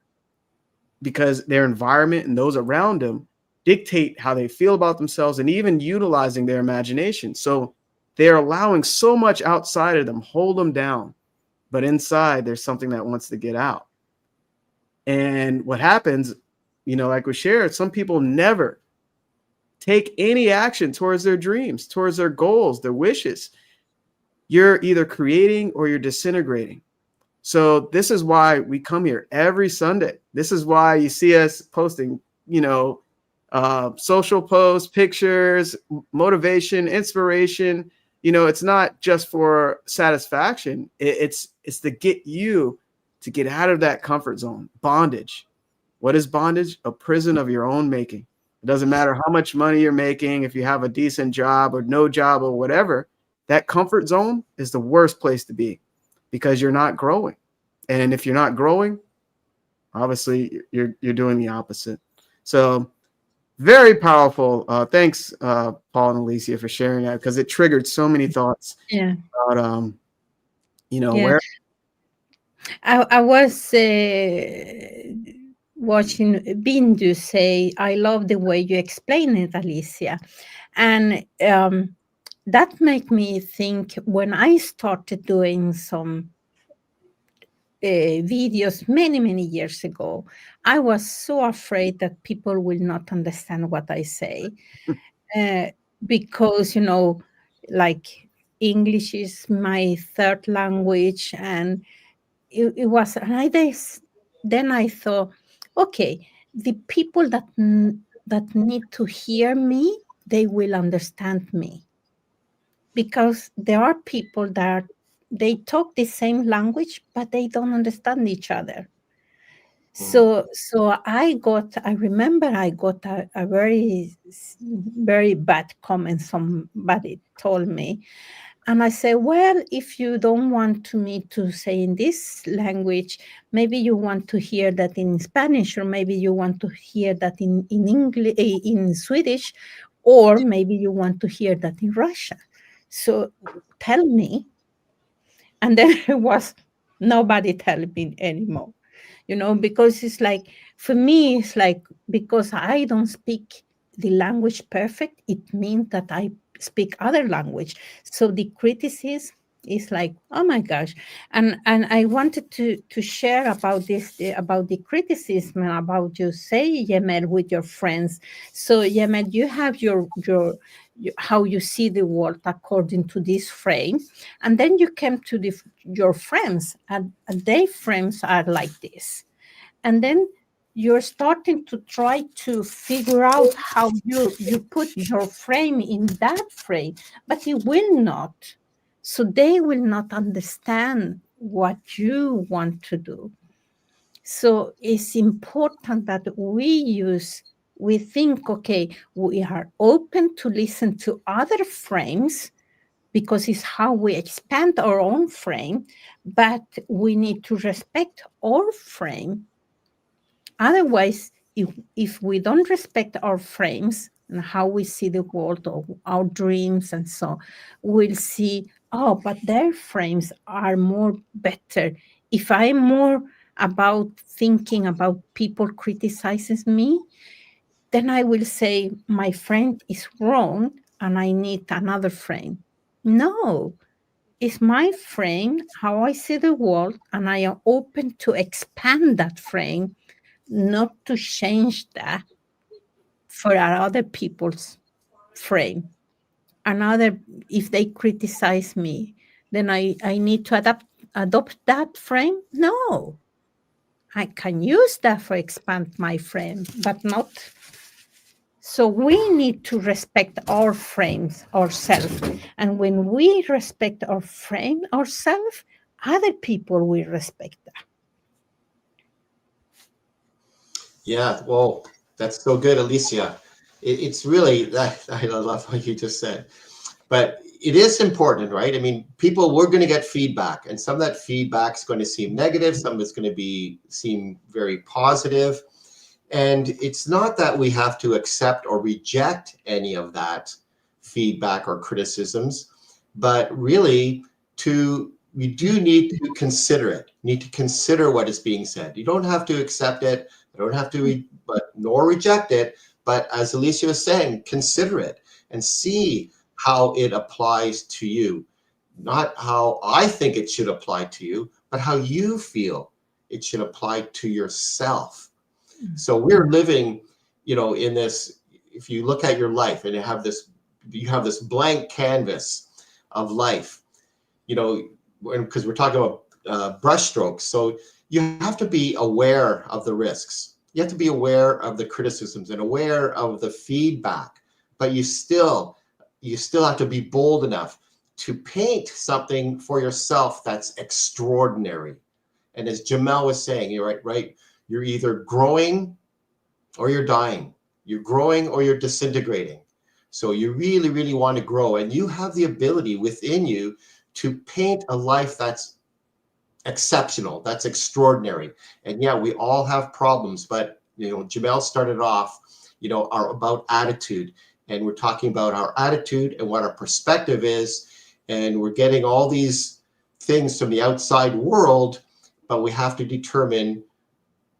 [SPEAKER 1] because their environment and those around them dictate how they feel about themselves and even utilizing their imagination. So they're allowing so much outside of them, hold them down. But inside, there's something that wants to get out. And what happens, like we shared, some people never take any action towards their dreams, towards their goals, their wishes. You're either creating or you're disintegrating. So this is why we come here every Sunday. This is why you see us posting, social posts, pictures, motivation, inspiration. It's not just for satisfaction. It's to get you to get out of that comfort zone. Bondage. What is bondage? A prison of your own making. It doesn't matter how much money you're making, if you have a decent job or no job or whatever, that comfort zone is the worst place to be because you're not growing. And if you're not growing, obviously you're doing the opposite. So very powerful. Thanks, Paul and Alicia, for sharing that, because it triggered so many thoughts about,
[SPEAKER 2] Yeah.
[SPEAKER 1] where
[SPEAKER 2] I was watching Bindu say, I love the way you explain it, Alicia. And that made me think when I started doing some videos many, many years ago, I was so afraid that people will not understand what I say. Uh, because, like English is my third language, and it was, and then I thought, okay, the people that need to hear me, they will understand me, because there are people that they talk the same language, but they don't understand each other. So I remember I got a very bad comment somebody told me. And I say, well, if you don't want to me to say in this language, maybe you want to hear that in Spanish, or maybe you want to hear that in English, in Swedish, or maybe you want to hear that in Russian. So tell me. And then it was nobody telling me anymore, because it's like, for me, it's like, because I don't speak the language perfect, it means that I speak other language. So the criticism is like, oh my gosh. And I wanted to share about this, about the criticism, and about you say, Jamel, with your friends. So Jamel, you have how you see the world according to this frame, and then you came to your friends, and their frames are like this, and then you're starting to try to figure out how you put your frame in that frame, but it will not. So they will not understand what you want to do. So it's important that we think, okay, we are open to listen to other frames, because it's how we expand our own frame, but we need to respect our frame. Otherwise, if we don't respect our frames and how we see the world, or our dreams, and so, we'll see, oh, but their frames are more better. If I'm more about thinking about people criticizes me, then I will say my friend is wrong and I need another frame. No, it's my frame, how I see the world, and I am open to expand that frame, not to change that for other people's frame. Another, if they criticize me, then I need to adopt that frame. No, I can use that for expand my frame, but not. So we need to respect our frames ourselves. And when we respect our frame ourselves, other people will respect that.
[SPEAKER 3] Yeah, well, that's so good, Alicia. It's really, I love what you just said. But it is important, right? I mean, we're going to get feedback, and some of that feedback is going to seem negative, some of it's going to seem very positive. And it's not that we have to accept or reject any of that feedback or criticisms, but really we do need to consider it. You need to consider what is being said. You don't have to accept it. You don't have to, nor reject it. But as Alicia was saying, consider it and see how it applies to you. Not how I think it should apply to you, but how you feel it should apply to yourself. So we're living, in this, if you look at your life and you have this blank canvas of life, because we're talking about brush strokes. So you have to be aware of the risks. You have to be aware of the criticisms and aware of the feedback, but you still have to be bold enough to paint something for yourself that's extraordinary. And as Jamel was saying, you're right. You're either growing or you're dying. You're growing or you're disintegrating. So you really, really want to grow. And you have the ability within you to paint a life that's exceptional, that's extraordinary. And yeah, we all have problems, but Jamel started off, about attitude. And we're talking about our attitude and what our perspective is. And we're getting all these things from the outside world, but we have to determine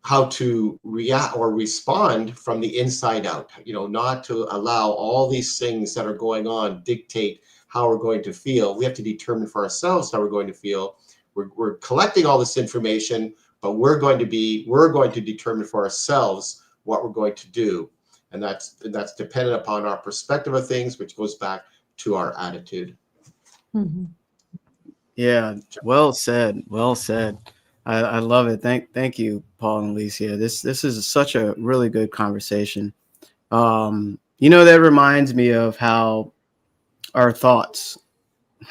[SPEAKER 3] how to react or respond from the inside out, not to allow all these things that are going on dictate how we're going to feel. We have to determine for ourselves how we're going to feel. We're collecting all this information, but we're going to determine for ourselves what we're going to do. And that's dependent upon our perspective of things, which goes back to our attitude.
[SPEAKER 2] Mm-hmm.
[SPEAKER 1] Yeah, well said. Well said. I love it. Thank you, Paul and Alicia. This is such a really good conversation. That reminds me of how our thoughts,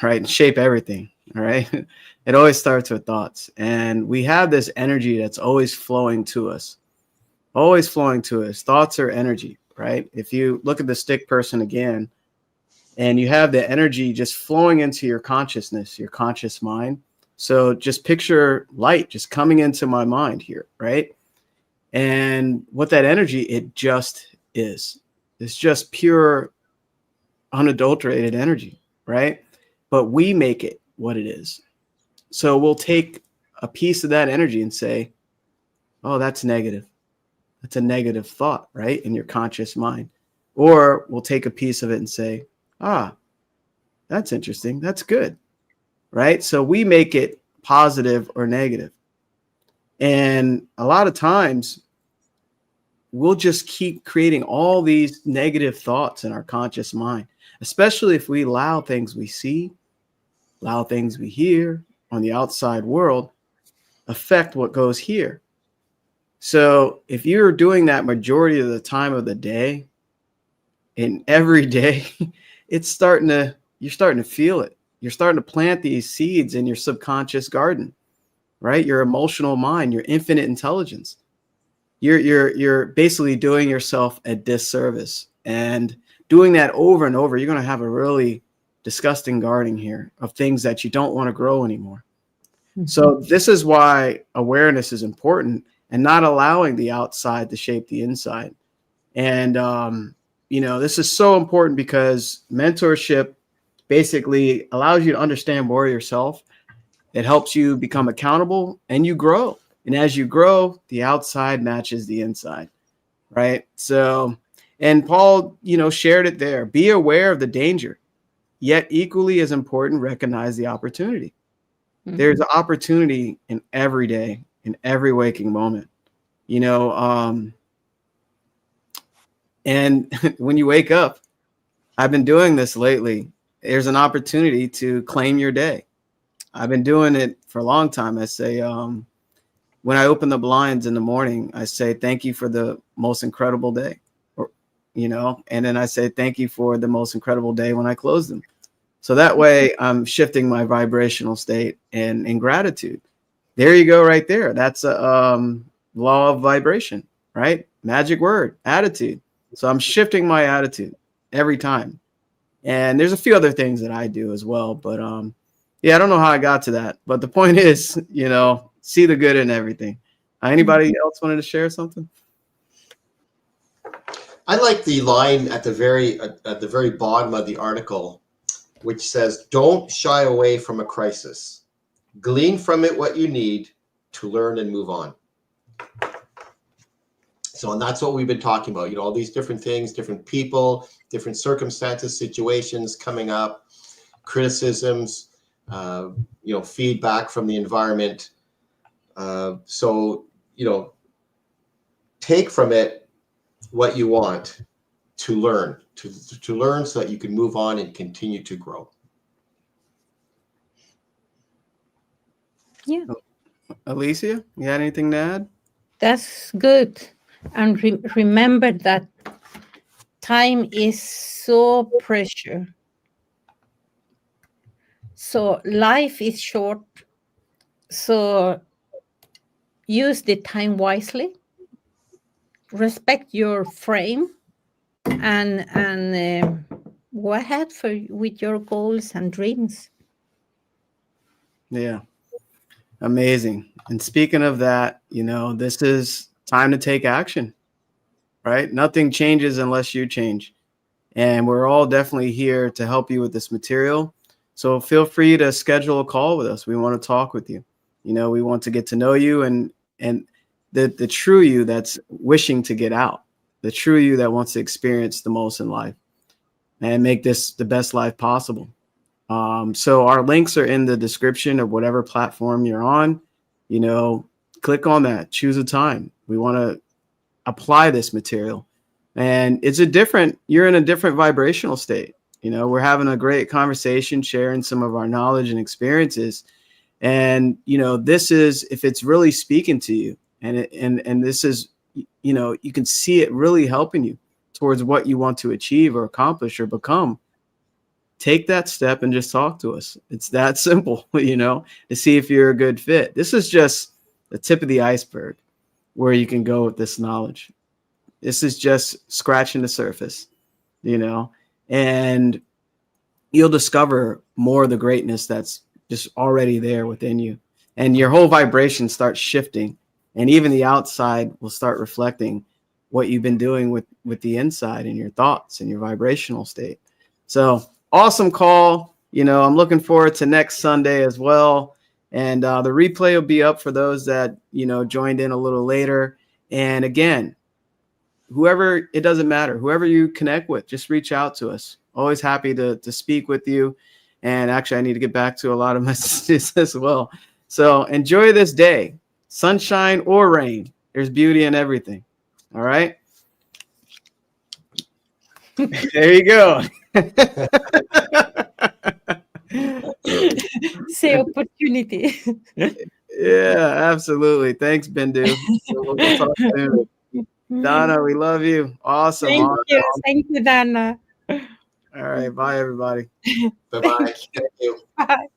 [SPEAKER 1] right, shape everything. All right. It always starts with thoughts. And we have this energy that's always flowing to us. Always flowing to us. Thoughts are energy, right? If you look at the stick person again, and you have the energy just flowing into your consciousness, your conscious mind. So just picture light just coming into my mind here, right? And what that energy, it just is. It's just pure, unadulterated energy, right? But we make it what it is. So we'll take a piece of that energy and say, oh, that's negative. That's a negative thought, right? In your conscious mind. Or we'll take a piece of it and say, that's interesting. That's good, right? So we make it positive or negative. And a lot of times we'll just keep creating all these negative thoughts in our conscious mind, especially if we allow things we see, allow things we hear on the outside world affect what goes here. So if you're doing that majority of the time of the day and every day, you're starting to feel it. You're starting to plant these seeds in your subconscious garden, right? Your emotional mind, your infinite intelligence. You're basically doing yourself a disservice, and doing that over and over, you're going to have a really disgusting garden here of things that you don't want to grow anymore. Mm-hmm. So this is why awareness is important, and not allowing the outside to shape the inside. And, this is so important because mentorship basically allows you to understand more of yourself. It helps you become accountable and you grow. And as you grow, the outside matches the inside, right? So, and Paul, shared it there. Be aware of the danger, yet equally as important, recognize the opportunity. Mm-hmm. There's an opportunity in every day, in every waking moment, and when you wake up, I've been doing this lately. There's an opportunity to claim your day. I've been doing it for a long time. I say, when I open the blinds in the morning, I say, thank you for the most incredible day, and then I say, thank you for the most incredible day when I close them. So that way I'm shifting my vibrational state and in gratitude. There you go. Right there. That's a law of vibration, right? Magic word, attitude. So I'm shifting my attitude every time. And there's a few other things that I do as well. But I don't know how I got to that. But the point is, see the good in everything. Anybody else wanted to share something?
[SPEAKER 3] I like the line at the very bottom of the article, which says, "Don't shy away from a crisis. Glean from it what you need to learn and move on." So, and that's what we've been talking about, all these different things, different people, different circumstances, situations coming up, criticisms, feedback from the environment. So, take from it what you want to learn, to learn so that you can move on and continue to grow.
[SPEAKER 2] Yeah.
[SPEAKER 1] Alicia, you had anything to add?
[SPEAKER 2] That's good. And remember that time is so precious. So life is short. So use the time wisely. Respect your frame, and go ahead with your goals and dreams.
[SPEAKER 1] Yeah. Amazing. And speaking of that, this is time to take action, right? Nothing changes unless you change. And we're all definitely here to help you with this material. So feel free to schedule a call with us. We want to talk with you. We want to get to know you. And the true you that's wishing to get out, the true you that wants to experience the most in life and make this the best life possible. So our links are in the description of whatever platform you're on. You know, click on that, choose a time. We want to apply this material. And you're in a different vibrational state. You know, we're having a great conversation, sharing some of our knowledge and experiences. And, you know, this is, if it's really speaking to you and this is, you know, you can see it really helping you towards what you want to achieve or accomplish or become, take that step and just talk to us. It's that simple, you know, to see if you're a good fit. This is just the tip of the iceberg where you can go with this knowledge. This is just scratching the surface, you know, and you'll discover more of the greatness that's just already there within you. And your whole vibration starts shifting. And even the outside will start reflecting what you've been doing with the inside and your thoughts and your vibrational state. So awesome call. You know, I'm looking forward to next Sunday as well. And the replay will be up for those that, you know, joined in a little later. And again, whoever, it doesn't matter, whoever you connect with, just reach out to us. Always happy to speak with you. And actually, I need to get back to a lot of messages as well. So enjoy this day, sunshine or rain. There's beauty in everything. All right. There you go.
[SPEAKER 2] Say opportunity.
[SPEAKER 1] Yeah, absolutely. Thanks, Bindu. So we'll talk soon. Donna, we love you. Awesome.
[SPEAKER 2] Thank you, Dana.
[SPEAKER 1] All right. Bye, everybody.
[SPEAKER 3] Bye-bye. Thank you.
[SPEAKER 2] Bye.